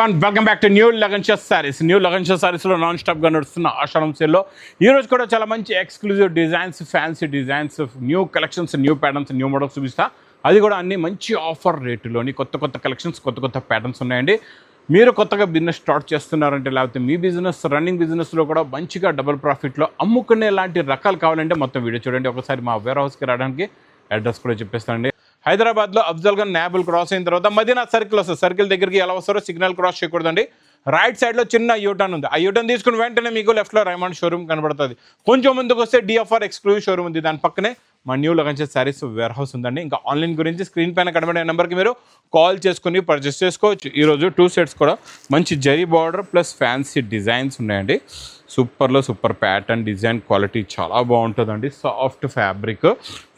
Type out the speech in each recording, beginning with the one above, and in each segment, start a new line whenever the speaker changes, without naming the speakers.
everyone, welcome back to New Lagansha Sarees. New Lagansha Sarees లో non stop గా నడుస్తున్న ఆషాఢం సేల్లో ఈ రోజు కూడా చాలా మంచి exclusive designs, fancy designs, new collections, new patterns, new models చూపిస్తా. అది కూడా అన్ని మంచి ఆఫర్ రేటులోని కొత్త కలెక్షన్స్, కొత్త ప్యాటర్న్స్ ఉన్నాయండి. మీరు కొత్తగా బిజినెస్ స్టార్ట్ చేస్తున్నారంటే, లేకపోతే మీ బిజినెస్ రన్నింగ్ బిజినెస్లో కూడా మంచిగా డబుల్ ప్రాఫిట్లో అమ్ముకునే లాంటి రకాలు కావాలంటే మొత్తం వీడియో చూడండి. ఒకసారి మా వేర్ హౌస్కి రావడానికి అడ్రస్ కూడా చెప్పేస్తానండి. హైదరాబాద్లో అఫ్జల్గంజ్ నాబుల్ క్రాస్ అయిన తర్వాత మదీనా సర్కిల్ వస్తుంది. సర్కిల్ దగ్గరికి ఎలా వస్తారో సిగ్నల్ క్రాస్ చేయకూడదండి. రైట్ సైడ్లో చిన్న యూటర్న్ ఉంది. ఆ యూటర్న్ తీసుకుని వెంటనే మీకు లెఫ్ట్లో రైమండ్ షోరూమ్ కనబడుతుంది. కొంచెం ముందుకు వస్తే డిఎఫ్ఆర్ ఎక్స్క్లూజివ్ షోరూమ్ ఉంది. దాని పక్కనే మా new Lagansha sarees warehouse ఉందండి. ఇంకా ఆన్లైన్ గురించి స్క్రీన్ పైన కనబడే నెంబర్కి మీరు కాల్ చేసుకుని పర్చేస్ చేసుకోవచ్చు. ఈరోజు 2 సెట్స్ కూడా మంచి zari border plus fancy designs ఉన్నాయండి. సూపర్ ప్యాటర్న్, డిజైన్ క్వాలిటీ చాలా బాగుంటుందండి. సాఫ్ట్ ఫ్యాబ్రిక్,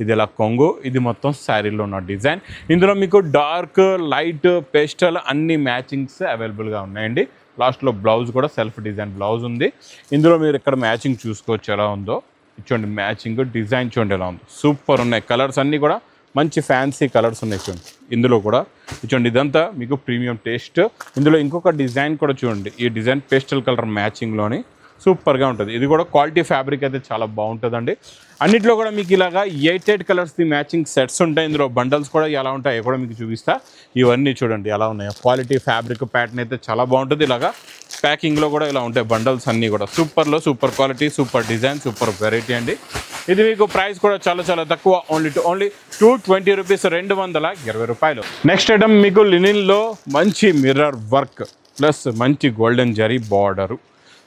ఇది ఇలా కొంగు, ఇది మొత్తం శారీలో ఉన్న డిజైన్. ఇందులో మీకు డార్క్, లైట్, పేస్టల్ అన్ని మ్యాచింగ్స్ అవైలబుల్గా ఉన్నాయండి. లాస్ట్లో బ్లౌజ్ కూడా సెల్ఫ్ డిజైన్ బ్లౌజ్ ఉంది. ఇందులో మీరు ఇక్కడ మ్యాచింగ్ చూసుకోవచ్చు ఎలా ఉందో. చూడండి మ్యాచింగ్ డిజైన్ చూడండి ఎలా ఉందో. సూపర్ ఉన్నాయి. కలర్స్ అన్నీ కూడా మంచి ఫ్యాన్సీ కలర్స్ ఉన్నాయి చూడండి. ఇందులో కూడా చూడండి, ఇదంతా మీకు ప్రీమియం టేస్ట్. ఇందులో ఇంకొక డిజైన్ కూడా చూడండి. ఈ డిజైన్ పేస్టల్ కలర్ మ్యాచింగ్లోని సూపర్గా ఉంటుంది. ఇది కూడా క్వాలిటీ ఫ్యాబ్రిక్ అయితే చాలా బాగుంటుందండి. అన్నిట్లో కూడా మీకు ఇలాగా 8 కలర్స్ది మ్యాచింగ్ సెట్స్ ఉంటాయి. ఇందులో బండల్స్ కూడా ఎలా ఉంటాయో కూడా మీకు చూపిస్తా. ఇవన్నీ చూడండి ఎలా ఉన్నాయో. క్వాలిటీ ఫ్యాబ్రిక్ ప్యాటర్న్ అయితే చాలా బాగుంటుంది. ఇలాగా ప్యాకింగ్లో కూడా ఇలా ఉంటాయి బండల్స్ అన్నీ కూడా. Super quality, super design, super variety అండి. ఇది మీకు ప్రైస్ కూడా చాలా తక్కువ. ఓన్లీ 220 రూపీస్, 220 రూపాయలు. నెక్స్ట్ ఐటమ్ మీకు లినిన్లో మంచి మిర్రర్ వర్క్ ప్లస్ మంచి గోల్డెన్ జరీ బార్డరు.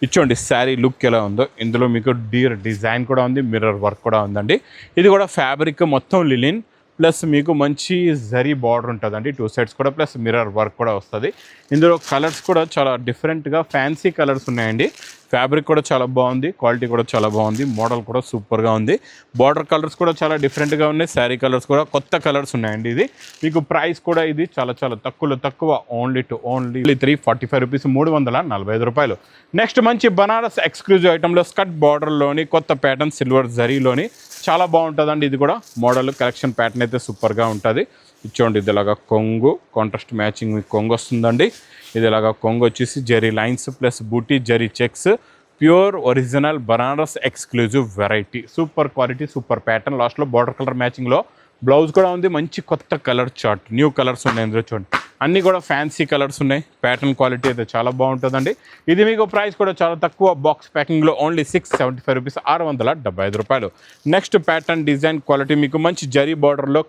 ఇచ్చోండి శారీ లుక్ ఎలా ఉందో. ఇందులో మీకు డీర్ డిజైన్ కూడా ఉంది, మిర్రర్ వర్క్ కూడా ఉందండి. ఇది కూడా ఫ్యాబ్రిక్ మొత్తం లినిన్ ప్లస్ మీకు మంచి జరీ బార్డర్ ఉంటుందండి. 2 సెట్స్ కూడా ప్లస్ మిర్రర్ వర్క్ కూడా వస్తుంది. ఇందులో కలర్స్ కూడా చాలా డిఫరెంట్గా ఫ్యాన్సీ కలర్స్ ఉన్నాయండి. ఫ్యాబ్రిక్ కూడా చాలా బాగుంది, క్వాలిటీ కూడా చాలా బాగుంది, మోడల్ కూడా సూపర్గా ఉంది. బార్డర్ కలర్స్ కూడా చాలా డిఫరెంట్గా ఉన్నాయి. శారీ కలర్స్ కూడా కొత్త కలర్స్ ఉన్నాయండి. ఇది మీకు ప్రైస్ కూడా ఇది చాలా తక్కువ. ఓన్లీ 345 రూపీస్, 345 రూపాయలు. నెక్స్ట్ మంచి బనారస్ ఎక్స్క్లూజివ్ ఐటెంలో స్కర్ట్ బార్డర్లోని కొత్త ప్యాటర్న్ సిల్వర్ జరీలోని చాలా బాగుంటుందండి. ఇది కూడా మోడల్ కలెక్షన్ ప్యాటర్న్ అయితే సూపర్గా ఉంటుంది. ఇచ్చోండి, ఇది ఇలాగా కొంగు కాంట్రాస్ట్ మ్యాచింగ్ మీకు కొంగు వస్తుందండి. ఇది ఇలాగా కొంగు వచ్చేసి zari lines plus buti zari checks, pure original Banaras exclusive variety. Super quality, super pattern. లాస్ట్లో బార్డర్ కలర్ మ్యాచింగ్లో బ్లౌజ్ కూడా ఉంది. మంచి కొత్త కలర్ చార్ట్, న్యూ కలర్స్ ఉన్నాయి ఇందులో చూడండి. అన్నీ కూడా ఫ్యాన్సీ కలర్స్ ఉన్నాయి. ప్యాటర్న్ క్వాలిటీ అయితే చాలా బాగుంటుందండి. ఇది మీకు ప్రైస్ కూడా చాలా తక్కువ. బాక్స్ ప్యాకింగ్లో ఓన్లీ 675 రూపీస్, 675 రూపాయలు. నెక్స్ట్ ప్యాటర్న్ డిజైన్ క్వాలిటీ మీకు మంచి జరీ బార్డర్లో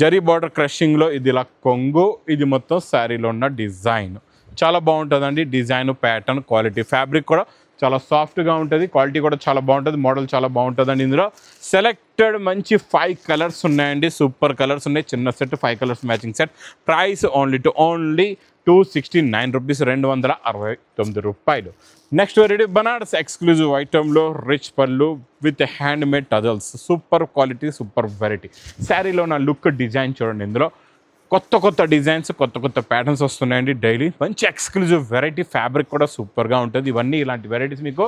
జరీ బార్డర్ క్రషింగ్లో ఇది ఇలా కొంగు, ఇది మొత్తం శారీలో ఉన్న డిజైన్ చాలా బాగుంటుందండి. డిజైన్, ప్యాటర్న్, క్వాలిటీ, ఫ్యాబ్రిక్ కూడా చాలా సాఫ్ట్గా ఉంటుంది. క్వాలిటీ కూడా చాలా బాగుంటుంది. మోడల్ చాలా బాగుంటుందండి. ఇందులో సెలెక్టెడ్ మంచి 5 కలర్స్ ఉన్నాయండి. సూపర్ కలర్స్ ఉన్నాయి. చిన్న set 5 colours matching set. Price only 269 rupees, 269 రూపాయలు. నెక్స్ట్ వెరైటీ బనారస్ ఎక్స్క్లూజివ్ ఐటెంలో rich pallu with hand made tassels. Super quality, super variety. శారీలో నా లుక్ డిజైన్ చూడండి. ఇందులో కొత్త డిజైన్స్, కొత్త ప్యాటర్న్స్ వస్తున్నాయండి డైలీ. మంచి ఎక్స్క్లూజివ్ వెరైటీ. ఫ్యాబ్రిక్ కూడా సూపర్గా ఉంటుంది. ఇవన్నీ ఇలాంటి వెరైటీస్ మీకు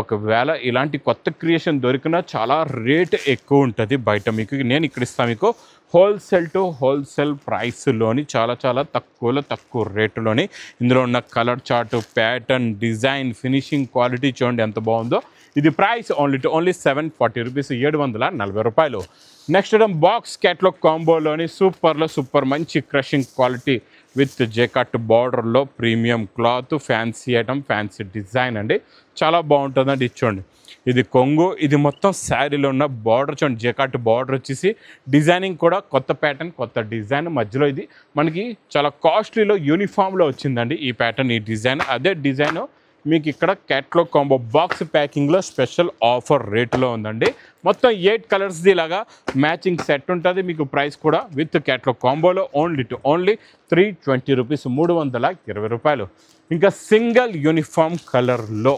ఒకవేళ ఇలాంటి కొత్త క్రియేషన్ దొరికినా చాలా రేట్ ఎక్కువ ఉంటుంది బయట. మీకు నేను ఇక్కడ ఇస్తాను మీకు హోల్సేల్ టు హోల్సేల్ ప్రైస్లోని చాలా తక్కువ రేటులోని. ఇందులో ఉన్న colour chart, pattern, design, finishing, quality చూడండి ఎంత బాగుందో. ఇది ప్రైస్ ఓన్లీ 740 రూపీస్, 740 రూపాయలు. నెక్స్ట్ బాక్స్ క్యాట్లాగ్ కాంబోలోని సూపర్ మంచి క్రషింగ్ క్వాలిటీ విత్ జెకాట్ బార్డర్లో premium cloth, fancy item, fancy design అండి. చాలా బాగుంటుందండి. ఇచ్చోండి, ఇది కొంగు, ఇది మొత్తం శారీలో ఉన్న బార్డర్ చూడండి. జెకాట్ బార్డర్ వచ్చేసి డిజైనింగ్ కూడా కొత్త ప్యాటర్న్, కొత్త డిజైన్. మధ్యలో ఇది మనకి చాలా కాస్ట్లీలో యూనిఫామ్లో వచ్చిందండి ఈ ప్యాటర్న్, ఈ డిజైన్. అదే డిజైన్ మీకు ఇక్కడ క్యాట్లాగ్ కాంబో బాక్స్ ప్యాకింగ్లో స్పెషల్ ఆఫర్ రేటులో ఉందండి. మొత్తం 8 కలర్స్ది ఇలాగా మ్యాచింగ్ సెట్ ఉంటుంది. మీకు ప్రైస్ కూడా విత్ క్యాట్లాగ్ కాంబోలో ఓన్లీ 320 రూపీస్, 320 రూపాయలు. ఇంకా సింగిల్ యూనిఫామ్ కలర్లో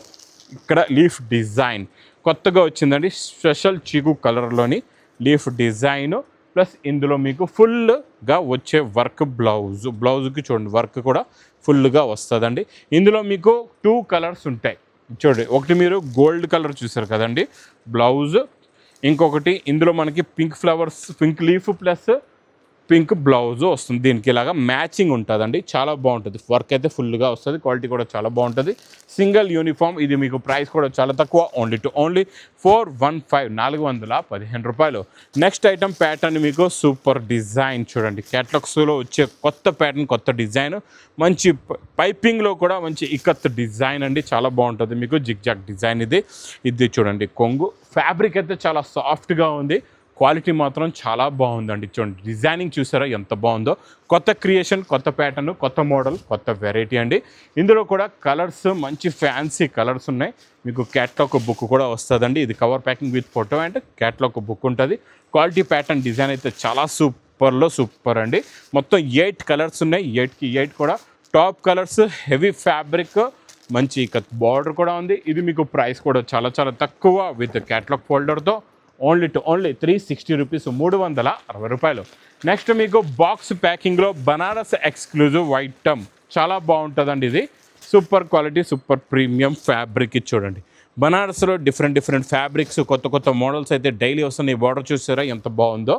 ఇక్కడ లీఫ్ డిజైన్ కొత్తగా వచ్చిందండి. స్పెషల్ చీకు కలర్లోని లీఫ్ డిజైన్ ప్లస్ ఇందులో మీకు ఫుల్గా వచ్చే వర్క్ బ్లౌజ్కి చూడండి వర్క్ కూడా ఫుల్గా వస్తుందండి. ఇందులో మీకు 2 కలర్స్ ఉంటాయి చూడండి. ఒకటి మీరు గోల్డ్ కలర్ చూసారు కదండి బ్లౌజ్, ఇంకొకటి ఇందులో మనకి pink flowers, pink leaf plus pink blouse వస్తుంది. దీనికి ఇలాగా మ్యాచింగ్ ఉంటుందండి, చాలా బాగుంటుంది. వర్క్ అయితే ఫుల్గా వస్తుంది, క్వాలిటీ కూడా చాలా బాగుంటుంది. Single uniform. ఇది మీకు ప్రైస్ కూడా చాలా తక్కువ, ఓన్లీ 415 రూపాయలు. నెక్స్ట్ ఐటమ్ ప్యాటర్న్ మీకు సూపర్ డిజైన్ చూడండి. క్యాటలాగ్స్లో వచ్చే కొత్త ప్యాటర్న్, కొత్త డిజైన్, మంచి పైపింగ్లో కూడా మంచి ఇకత్ డిజైన్ అండి, చాలా బాగుంటుంది. మీకు జిగ్జాగ్ డిజైన్ ఇది చూడండి. కొంగు ఫ్యాబ్రిక్ అయితే చాలా సాఫ్ట్గా ఉంది, క్వాలిటీ మాత్రం చాలా బాగుందండి. చూడండి డిజైనింగ్ చూసారా ఎంత బాగుందో. కొత్త క్రియేషన్, కొత్త ప్యాటర్న్, కొత్త మోడల్, కొత్త వెరైటీ అండి. ఇందులో కూడా కలర్స్ మంచి ఫ్యాన్సీ కలర్స్ ఉన్నాయి. మీకు క్యాట్లాగ్ బుక్ కూడా వస్తుందండి. ఇది cover packing with photo and catalogue book ఉంటుంది. క్వాలిటీ ప్యాటర్న్ డిజైన్ అయితే చాలా సూపర్ అండి. మొత్తం 8 కలర్స్ ఉన్నాయి. 8కి 8 కూడా టాప్ కలర్స్, హెవీ ఫ్యాబ్రిక్, మంచి బార్డర్ కూడా ఉంది. ఇది మీకు ప్రైస్ కూడా చాలా చాలా తక్కువ విత్ క్యాట్లాగ్ ఫోల్డర్తో, ఓన్లీ 360 రూపీస్, 360 రూపాయలు. నెక్స్ట్ మీకు బాక్స్ ప్యాకింగ్లో బనారస్ ఎక్స్క్లూజివ్ ఐటమ్ చాలా బాగుంటుందండి. ఇది super quality, super premium fabric. ఇది చూడండి బనారస్లో డిఫరెంట్ ఫ్యాబ్రిక్స్, కొత్త మోడల్స్ అయితే డైలీ వస్తున్నాయి. బార్డర్ చూసారా ఎంత బాగుందో.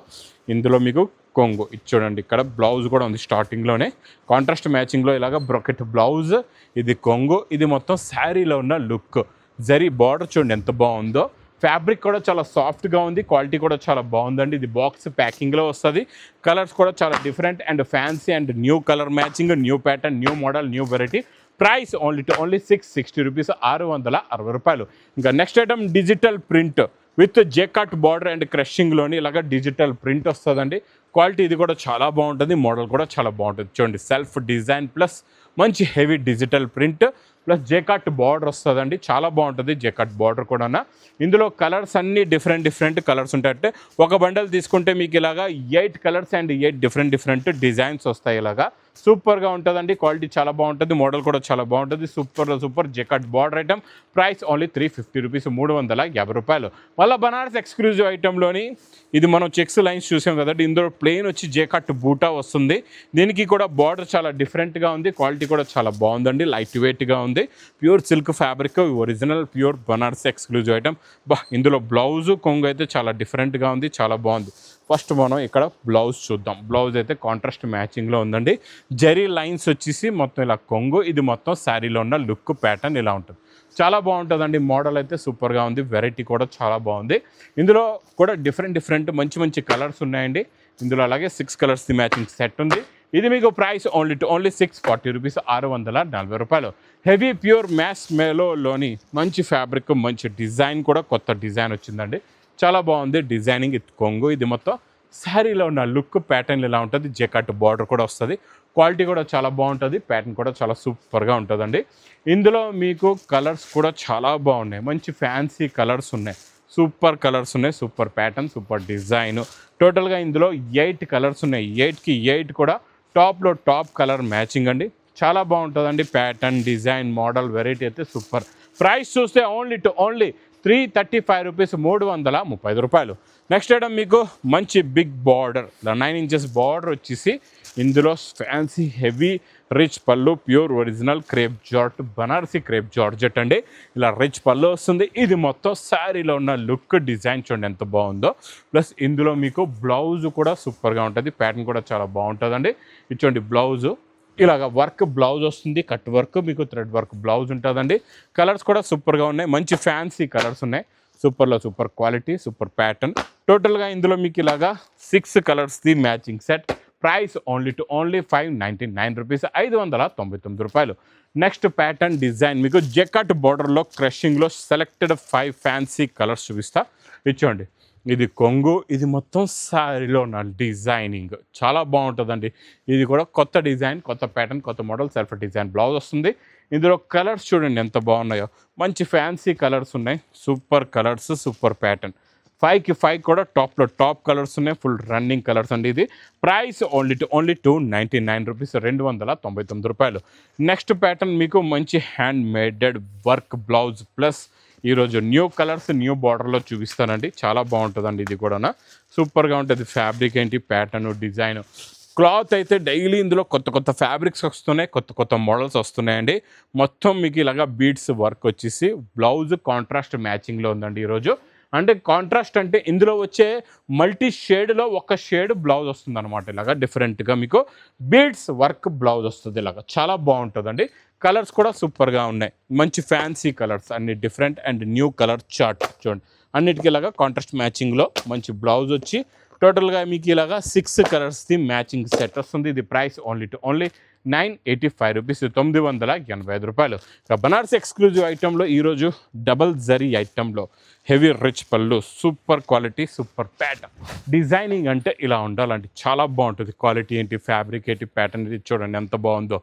ఇందులో మీకు కొంగు ఇది చూడండి. ఇక్కడ బ్లౌజ్ కూడా ఉంది స్టార్టింగ్లోనే, కాంట్రాస్ట్ మ్యాచింగ్లో ఇలాగ బ్రొకెట్ బ్లౌజ్, ఇది కొంగు. ఇది మొత్తం శారీలో ఉన్న లుక్. జరీ బార్డర్ చూడండి ఎంత బాగుందో. ఫ్యాబ్రిక్ కూడా చాలా సాఫ్ట్గా ఉంది, క్వాలిటీ కూడా చాలా బాగుందండి. ఇది బాక్స్ ప్యాకింగ్లో వస్తుంది. కలర్స్ కూడా చాలా different and fancy and new colour matching, new pattern, new model, new variety. Price only 660 rupees, 660 రూపాయలు. ఇంకా next item digital print with jacquard border and క్రషింగ్లోని ఇలాగ డిజిటల్ ప్రింట్ వస్తుందండి. క్వాలిటీ ఇది కూడా చాలా బాగుంటుంది, మోడల్ కూడా చాలా బాగుంటుంది. చూడండి సెల్ఫ్ డిజైన్ ప్లస్ మంచి heavy digital print plus jacquard border వస్తుందండి, చాలా బాగుంటుంది జెకాట్ బార్డర్ కూడా. ఇందులో కలర్స్ అన్నీ డిఫరెంట్ కలర్స్ ఉంటాయంటే ఒక బండల్ తీసుకుంటే మీకు ఇలాగా 8 కలర్స్ అండ్ 8 డిఫరెంట్ డిజైన్స్ వస్తాయి. ఇలాగా సూపర్గా ఉంటుందండి, క్వాలిటీ చాలా బాగుంటుంది, మోడల్ కూడా చాలా బాగుంటుంది. Super jacquard border item. Price only 350 rupees, 350 రూపాయలు. మళ్ళీ బనారస్ ఎక్స్క్లూజివ్ ఐటెంలోని ఇది మనం చెక్స్ లైన్స్ చూసాం కదండి. ఇందులో ప్లెయిన్ వచ్చి జెకాట్ బూటా వస్తుంది. దీనికి కూడా బార్డర్ చాలా డిఫరెంట్గా ఉంది, క్వాలిటీ కూడా చాలా బాగుందండి, లైట్ వెయిట్గా ఉంది. Pure silk fabric, original pure Banaras exclusive item. ఇందులో బ్లౌజు కొంగు అయితే చాలా డిఫరెంట్గా ఉంది, చాలా బాగుంది. ఫస్ట్ మనం ఇక్కడ బ్లౌజ్ చూద్దాం. బ్లౌజ్ అయితే కాంట్రాస్ట్ మ్యాచింగ్లో ఉందండి. జరీ లైన్స్ వచ్చేసి మొత్తం ఇలా కొంగు, ఇది మొత్తం శారీలో ఉన్న లుక్ ప్యాటర్న్ ఇలా ఉంటుంది. చాలా బాగుంటుందండి, మోడల్ అయితే సూపర్గా ఉంది, వెరైటీ కూడా చాలా బాగుంది. ఇందులో కూడా డిఫరెంట్ మంచి కలర్స్ ఉన్నాయండి. ఇందులో అలాగే 6 కలర్స్ మ్యాచింగ్ సెట్ ఉంది. ఇది మీకు ప్రైస్ ఓన్లీ 640 రూపీస్, 640 రూపాయలు. హెవీ ప్యూర్ మ్యాస్ మేలోలోని మంచి ఫ్యాబ్రిక్, మంచి డిజైన్ కూడా కొత్త డిజైన్ వచ్చిందండి, చాలా బాగుంది డిజైనింగ్. ఇది కొంగు, ఇది మొత్తం శారీలో ఉన్న లుక్ ప్యాటర్న్ ఇలా ఉంటుంది. జెకాట్ బార్డర్ కూడా వస్తుంది, క్వాలిటీ కూడా చాలా బాగుంటుంది, ప్యాటర్న్ కూడా చాలా సూపర్గా ఉంటుందండి. ఇందులో మీకు కలర్స్ కూడా చాలా బాగున్నాయి, మంచి ఫ్యాన్సీ కలర్స్ ఉన్నాయి, సూపర్ కలర్స్ ఉన్నాయి, సూపర్ ప్యాటర్న్, సూపర్ డిజైన్. టోటల్గా ఇందులో 8 కలర్స్ ఉన్నాయి. 8కి 8 కూడా టాప్లో టాప్ కలర్ మ్యాచింగ్ అండి, చాలా బాగుంటుందండి. ప్యాటర్న్, డిజైన్, మోడల్, వెరైటీ అయితే సూపర్. ప్రైస్ చూస్తే ఓన్లీ 335 రూపీస్, 330 రూపాయలు. నెక్స్ట్ ఐటమ్ మీకు మంచి బిగ్ బార్డర్, 9 ఇంచెస్ బార్డర్ వచ్చేసి ఇందులో ఫ్యాన్సీ హెవీ రిచ్ పళ్ళు, ప్యూర్ ఒరిజినల్ క్రేప్ జార్ట్, బనారసి క్రేప్ జార్జెట్ అండి. ఇలా రిచ్ పళ్ళు వస్తుంది. ఇది మొత్తం శారీలో ఉన్న లుక్ డిజైన్ చూడండి ఎంత బాగుందో. ప్లస్ ఇందులో మీకు బ్లౌజ్ కూడా సూపర్గా ఉంటుంది, ప్యాటర్న్ కూడా చాలా బాగుంటుందండి. ఇచ్చోండి బ్లౌజు ఇలాగ వర్క్ బ్లౌజ్ వస్తుంది, కట్ వర్క్, మీకు థ్రెడ్ వర్క్ బ్లౌజ్ ఉంటుందండి. కలర్స్ కూడా సూపర్గా ఉన్నాయి, మంచి ఫ్యాన్సీ కలర్స్ ఉన్నాయి, సూపర్ క్వాలిటీ, సూపర్ ప్యాటర్న్. టోటల్గా ఇందులో మీకు ఇలాగా 6 కలర్స్ది matching set. Price only 599 rupees, 599 రూపాయలు. నెక్స్ట్ ప్యాటర్న్ డిజైన్ మీకు జెకాట్ బార్డర్లో క్రషింగ్లో సెలెక్టెడ్ 5 ఫ్యాన్సీ కలర్స్ చూపిస్తా. ఇచ్చోండి ఇది కొంగు, ఇది మొత్తం శారీలో ఉన్న డిజైనింగ్ చాలా బాగుంటుందండి. ఇది కూడా కొత్త డిజైన్, కొత్త ప్యాటర్న్, కొత్త మోడల్, సెల్ఫ్ డిజైన్ బ్లౌజ్ వస్తుంది. ఇందులో కలర్స్ చూడండి ఎంత బాగున్నాయో, మంచి ఫ్యాన్సీ కలర్స్ ఉన్నాయి, సూపర్ కలర్స్, సూపర్ ప్యాటర్న్. 5కి 5 కూడా టాప్లో టాప్ కలర్స్ ఉన్నాయి, ఫుల్ రన్నింగ్ కలర్స్ అండి. ఇది ప్రైస్ ఓన్లీ 299 రూపీస్, 299 రూపాయలు. నెక్స్ట్ ప్యాటర్న్ మీకు మంచి హ్యాండ్ మేడెడ్ వర్క్ బ్లౌజ్ ప్లస్ ఈరోజు న్యూ కలర్స్, న్యూ బార్డర్లో చూపిస్తానండి, చాలా బాగుంటుందండి. ఇది కూడా సూపర్గా ఉంటుంది. ఫ్యాబ్రిక్ ఏంటి, ప్యాటర్న్, డిజైన్, క్లాత్ అయితే డైలీ ఇందులో కొత్త ఫ్యాబ్రిక్స్ వస్తున్నాయి, కొత్త మోడల్స్ వస్తున్నాయండి. మొత్తం మీకు ఇలాగా బీడ్స్ వర్క్ వచ్చేసి బ్లౌజ్ కాంట్రాస్ట్ మ్యాచింగ్లో ఉందండి ఈరోజు. అంటే కాంట్రాస్ట్ అంటే ఇందులో వచ్చే మల్టీ షేడ్లో ఒక షేడ్ బ్లౌజ్ వస్తుంది అనమాట. ఇలాగా డిఫరెంట్గా మీకు బీడ్స్ వర్క్ బ్లౌజ్ వస్తుంది. ఇలాగా చాలా బాగుంటుందండి. కలర్స్ కూడా సూపర్గా ఉన్నాయి. మంచి ఫ్యాన్సీ కలర్స్ అన్ని different and new colour chart చూడండి. అన్నిటికీ ఇలాగా కాంట్రాస్ట్ మ్యాచింగ్లో మంచి బ్లౌజ్ వచ్చి టోటల్గా మీకు ఇలాగా 6 కలర్స్ది మ్యాచింగ్ సెట్ వస్తుంది. ఇది ప్రైస్ ఓన్లీ 985 రూపీస్, 985 రూపాయలు. ఇక బనారస్ ఎక్స్క్లూజివ్ ఐటెంలో ఈరోజు డబల్ జరీ ఐటెంలో హెవీ రిచ్ పళ్ళు, super quality, super pattern. Designing అంటే ఇలా ఉండాలంటే చాలా బాగుంటుంది. క్వాలిటీ ఏంటి, ఫ్యాబ్రిక్ ఏంటి, ప్యాటర్న్ ఇది చూడండి ఎంత బాగుందో.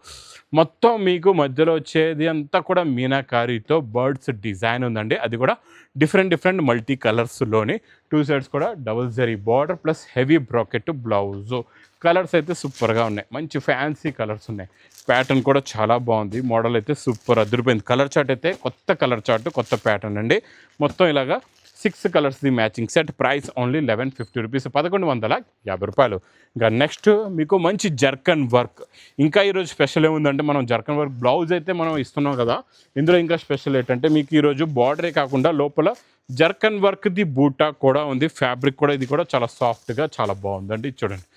మొత్తం మీకు మధ్యలో వచ్చేది అంతా కూడా మీనాకారీతో బర్డ్స్ డిజైన్ ఉందండి. అది కూడా డిఫరెంట్ మల్టీ కలర్స్లోని 2 సైడ్స్ కూడా double zari border plus heavy bracket blouse. Colours అయితే సూపర్గా ఉన్నాయి. మంచి ఫ్యాన్సీ కలర్స్ ఉన్నాయి. ప్యాటర్న్ కూడా చాలా బాగుంది. మోడల్ అయితే సూపర్ అదిరిపోయింది. కలర్ చార్ట్ అయితే కొత్త కలర్ చార్ట్, కొత్త ప్యాటర్న్ అండి. మొత్తం ఇలాగా 6 కలర్స్ది matching set. Price only 1150 rupees, 1150 రూపాయలు. ఇంకా నెక్స్ట్ మీకు మంచి జర్కన్ వర్క్. ఇంకా ఈరోజు స్పెషల్ ఏముందంటే మనం జర్కన్ వర్క్ బ్లౌజ్ అయితే మనం ఇస్తున్నాం కదా, ఇందులో ఇంకా స్పెషల్ ఏంటంటే మీకు ఈరోజు బార్డరే కాకుండా లోపల జర్కన్ వర్క్ది బూటా కూడా ఉంది. ఫ్యాబ్రిక్ కూడా ఇది కూడా చాలా సాఫ్ట్గా చాలా బాగుందండి. చూడండి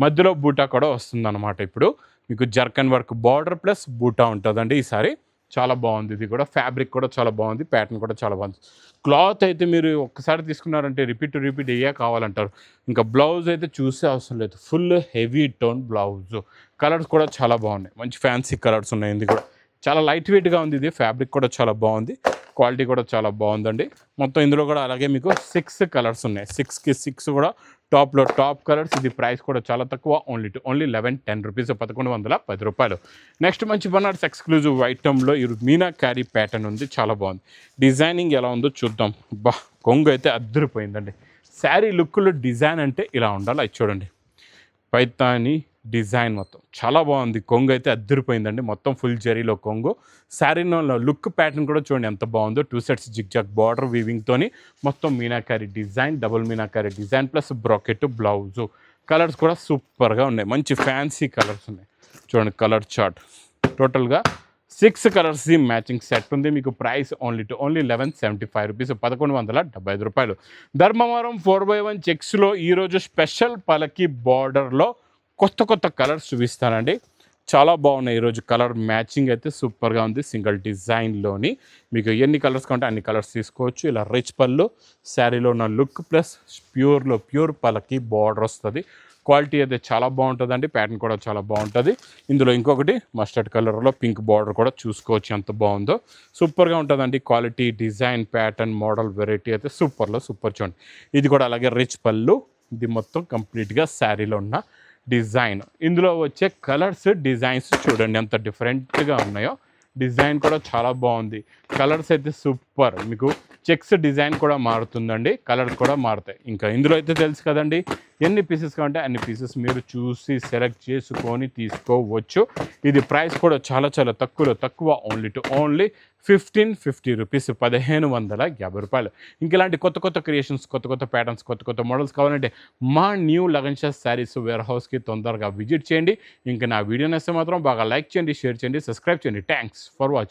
మధ్యలో బూటా కూడా వస్తుందన్నమాట. ఇప్పుడు మీకు జర్కన్ వర్క్ బార్డర్ ప్లస్ బూటా ఉంటుందండి ఈసారి. చాలా బాగుంది. ఇది కూడా ఫ్యాబ్రిక్ కూడా చాలా బాగుంది. ప్యాటర్న్ కూడా చాలా బాగుంది. క్లాత్ అయితే మీరు ఒక్కసారి తీసుకున్నారంటే రిపీట్ ఇయ్యే కావాలంటారు. ఇంకా బ్లౌజ్ అయితే చూసే అవసరం లేదు. Full heavy tone blouse. Colours కూడా చాలా బాగున్నాయి. మంచి ఫ్యాన్సీ కలర్స్ ఉన్నాయి. ఇది కూడా చాలా లైట్ వెయిట్గా ఉంది. ఇది ఫ్యాబ్రిక్ కూడా చాలా బాగుంది. క్వాలిటీ కూడా చాలా బాగుందండి. మొత్తం ఇందులో కూడా అలాగే మీకు 6 కలర్స్ ఉన్నాయి. 6కి 6 కూడా టాప్లో టాప్ కలర్స్. ఇది ప్రైస్ కూడా చాలా తక్కువ, ఓన్లీ 1110 రూపీస్, 1110 రూపాయలు. నెక్స్ట్ మంచి బనారస్ ఎక్స్క్లూజివ్ ఐటెంలో ఈ మీనాకారీ ప్యాటర్న్ ఉంది. చాలా బాగుంది. డిజైనింగ్ ఎలా ఉందో చూద్దాం. కొంగు అయితే అద్దరిపోయిందండి. శారీ లుక్లో డిజైన్ అంటే ఇలా ఉండాలి. అది చూడండి పైతాని డిజైన్ మొత్తం చాలా బాగుంది. కొంగు అయితే అద్దరిపోయిందండి. మొత్తం ఫుల్ జరీలో కొంగు. శారీలో లుక్ ప్యాటర్న్ కూడా చూడండి ఎంత బాగుందో. 2 సెట్స్ జిగ్జాగ్ బార్డర్ వీవింగ్తోని మొత్తం meenakari design, double meenakari design plus bracket blouse. Colours కూడా సూపర్గా ఉన్నాయి. మంచి ఫ్యాన్సీ కలర్స్ ఉన్నాయి. చూడండి కలర్ చార్ట్. టోటల్గా 6 కలర్స్ది మ్యాచింగ్ సెట్ ఉంది. మీకు ప్రైస్ ఓన్లీ 1175 రూపీస్, 1175 రూపాయలు. ధర్మవరం 4/1 చెక్స్లో ఈరోజు స్పెషల్ పలకి బార్డర్లో కొత్త కలర్స్ చూపిస్తానండి. చాలా బాగున్నాయి. ఈరోజు కలర్ మ్యాచింగ్ అయితే సూపర్గా ఉంది. సింగిల్ డిజైన్లోని మీకు ఎన్ని కలర్స్ కావాలంటే అన్ని కలర్స్ తీసుకోవచ్చు. ఇలా రిచ్ పళ్ళు, శారీలో ఉన్న లుక్ ప్లస్ ప్యూర్ పలకి బార్డర్ వస్తుంది. క్వాలిటీ అయితే చాలా బాగుంటుందండి. ప్యాటర్న్ కూడా చాలా బాగుంటుంది. ఇందులో ఇంకొకటి మస్టర్డ్ కలర్లో పింక్ బార్డర్ కూడా చూసుకోవచ్చు ఎంత బాగుందో. సూపర్గా ఉంటుందండి. Quality, design, pattern, model, variety అయితే సూపర్ చూడండి. ఇది కూడా అలాగే రిచ్ పళ్ళు. ఇది మొత్తం కంప్లీట్గా శారీలో ఉన్న డిజైన్. ఇందులో వచ్చే కలర్స్, డిజైన్స్ చూడండి ఎంత డిఫరెంట్గా ఉన్నాయో. డిజైన్ కూడా చాలా బాగుంది. కలర్స్ అయితే సూపర్. మీకు చెక్స్ డిజైన్ కూడా మారుతుందండి. కలర్స్ కూడా మారుతాయి. ఇంకా ఇందులో అయితే తెలుసు కదండి, ఎన్ని పీసెస్ కావాలంటే అన్ని పీసెస్ మీరు చూసి సెలెక్ట్ చేసుకొని తీసుకోవచ్చు. ఇది ప్రైస్ కూడా చాలా తక్కువ, ఓన్లీ 1550 రూపీస్, 1550 రూపాయలు. ఇంక ఇలాంటి కొత్త క్రియేషన్స్, కొత్త ప్యాటర్న్స్, కొత్త మోడల్స్ కావాలంటే మా న్యూ లగన్ షా శారీస్ వేర్ హౌస్కి తొందరగా విజిట్ చేయండి. ఇంకా నా వీడియో నచ్చితే మాత్రం బాగా లైక్ చేయండి, షేర్ చేయండి, సబ్స్క్రైబ్ చేయండి. Thanks for watching.